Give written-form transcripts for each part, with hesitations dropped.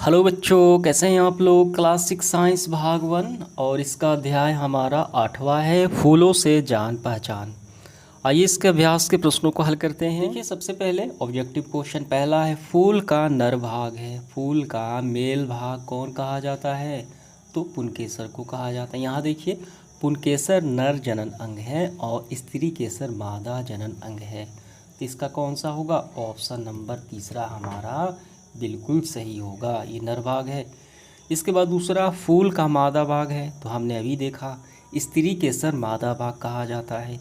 Hello बच्चों, कैसे हैं आप लोग। क्लास 6 साइंस भाग 1 और इसका अध्याय हमारा 8वां है, फूलों से जान पहचान। आइए इसके अभ्यास के प्रश्नों को हल करते हैं। देखिए, सबसे पहले ऑब्जेक्टिव क्वेश्चन पहला है, फूल का नर भाग है, फूल का मेल भाग कौन कहा जाता है, तो पुंकेसर को कहा जाता है। यहाँ देखिए, पुंकेसर नर जनन अंग है और स्त्री केसर मादा जनन अंग है, तो इसका कौन सा होगा, ऑप्शन नंबर तीसरा हमारा बिल्कुल सही होगा, ये नर भाग है। इसके बाद दूसरा, फूल का मादा भाग है, तो हमने अभी देखा स्त्री केसर मादा भाग कहा जाता है।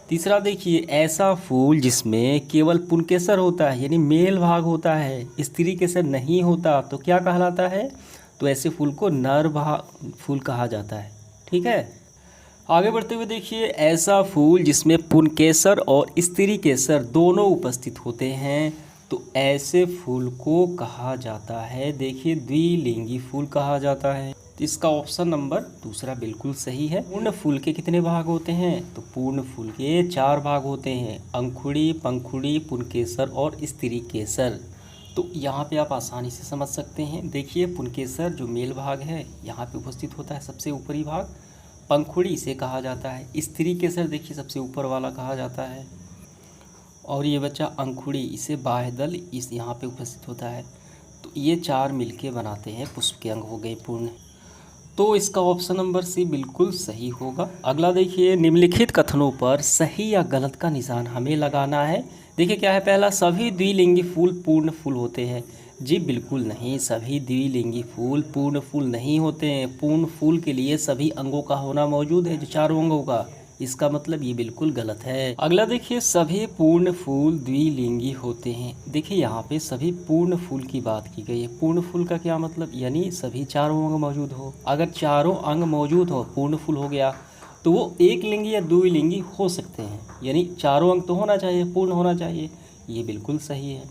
तीसरा देखिए, ऐसा फूल जिसमें केवल पुंकेसर होता है यानी मेल भाग होता है, स्त्री केसर नहीं होता, तो क्या कहलाता है, तो ऐसे फूल को नर भाग फूल कहा जाता है। ठीक है, आगे बढ़ते हुए देखिए, ऐसा फूल जिसमें पुंकेसर और स्त्री केसर दोनों उपस्थित होते हैं, तो ऐसे फूल को कहा जाता है, देखिए, द्विलिंगी फूल कहा जाता है। तो इसका ऑप्शन नंबर दूसरा बिल्कुल सही है। पूर्ण फूल के कितने भाग होते हैं, तो पूर्ण फूल के 4 भाग होते हैं, अंकुड़ी, पंखुड़ी, पुंकेसर और स्त्री केसर। तो यहाँ पे आप आसानी से समझ सकते हैं। देखिए, पुंकेसर जो मेल भाग है यहाँ पे उपस्थित होता है, सबसे ऊपरी भाग। पंखुड़ी इसे कहा जाता है। स्त्री केसर देखिए सबसे ऊपर वाला कहा जाता है, और ये बच्चा अंकुड़ी, इसे बाह्य दल इस यहाँ पे उपस्थित होता है। तो ये 4 मिलके बनाते हैं पुष्प के अंग, हो गए पूर्ण। तो इसका ऑप्शन नंबर सी बिल्कुल सही होगा। अगला देखिए, निम्नलिखित कथनों पर सही या गलत का निशान हमें लगाना है। देखिए क्या है, पहला, सभी द्विलिंगी फूल पूर्ण फूल होते हैं। जी बिल्कुल नहीं, सभी द्विलिंगी फूल पूर्ण फूल नहीं होते हैं। पूर्ण फूल के लिए सभी अंगों का होना मौजूद है, जो 4 अंगों का, इसका मतलब ये बिल्कुल गलत है। अगला देखिए, सभी पूर्ण फूल द्विलिंगी होते हैं। देखिए यहाँ पे सभी पूर्ण फूल की बात की गई है। पूर्ण फूल का क्या मतलब, यानी सभी 4 अंग मौजूद हो। अगर 4 अंग मौजूद हो, पूर्ण फूल हो गया, तो वो एक लिंगी या द्विलिंगी हो सकते हैं, यानी 4 अंग तो होना चाहिए, पूर्ण होना चाहिए, ये बिल्कुल सही है।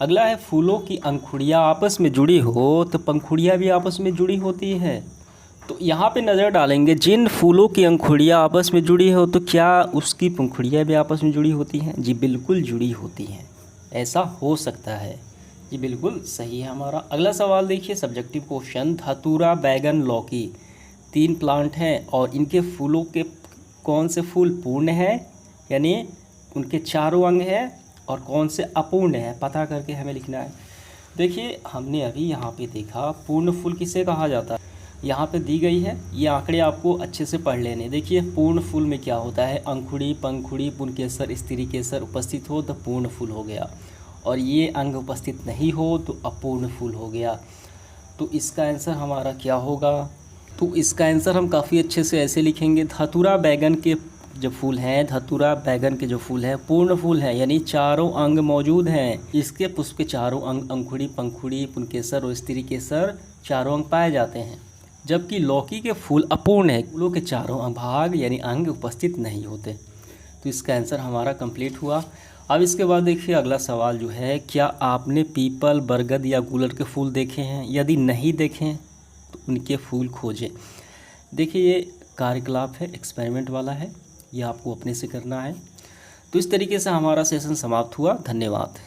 अगला है, फूलों की अंकुड़ियाँ आपस में जुड़ी हो, तो पंखुड़ियाँ भी आपस में जुड़ी होती है। तो यहाँ पे नज़र डालेंगे, जिन फूलों की अंकुड़ियाँ आपस में जुड़ी हो, तो क्या उसकी पंखुड़ियाँ भी आपस में जुड़ी होती हैं, जी बिल्कुल जुड़ी होती हैं, ऐसा हो सकता है, जी बिल्कुल सही है हमारा। अगला सवाल देखिए, सब्जेक्टिव क्वेश्चन, धतूरा, बैगन, लौकी 3 प्लांट हैं और इनके फूलों के कौन से फूल पूर्ण हैं, यानी उनके 4 अंग हैं, और कौन से अपूर्ण हैं, पता करके हमें लिखना है। देखिए, हमने अभी यहाँ पे देखा पूर्ण फूल किसे कहा जाता है, यहाँ पे दी गई है, ये आंकड़े आपको अच्छे से पढ़ लेने। देखिए, पूर्ण फूल में क्या होता है, अंकुड़ी, पंखुड़ी, पुंकेसर, स्त्री केसर उपस्थित हो तो पूर्ण फूल हो गया, और ये अंग उपस्थित नहीं हो तो अपूर्ण फूल हो गया। तो इसका आंसर हमारा क्या होगा, तो इसका आंसर हम काफ़ी अच्छे से ऐसे लिखेंगे, धतूरा बैगन के जो फूल हैं, धतूरा बैगन के जो फूल हैं पूर्ण फूल हैं, यानी 4 अंग मौजूद हैं। इसके पुष्प के 4 अंग, अंकुड़ी, पंखुड़ी, पुंकेसर और स्त्री केसर 4 अंग पाए जाते हैं। जबकि लौकी के फूल अपूर्ण है, फूलों के 4 भाग यानी अंग उपस्थित नहीं होते। तो इसका आंसर हमारा कंप्लीट हुआ। अब इसके बाद देखिए, अगला सवाल जो है, क्या आपने पीपल, बरगद या गूलर के फूल देखे हैं, यदि नहीं देखें तो उनके फूल खोजें। देखिए, ये कार्यकलाप है, एक्सपेरिमेंट वाला है, ये आपको अपने से करना है। तो इस तरीके से हमारा सेशन समाप्त हुआ। धन्यवाद।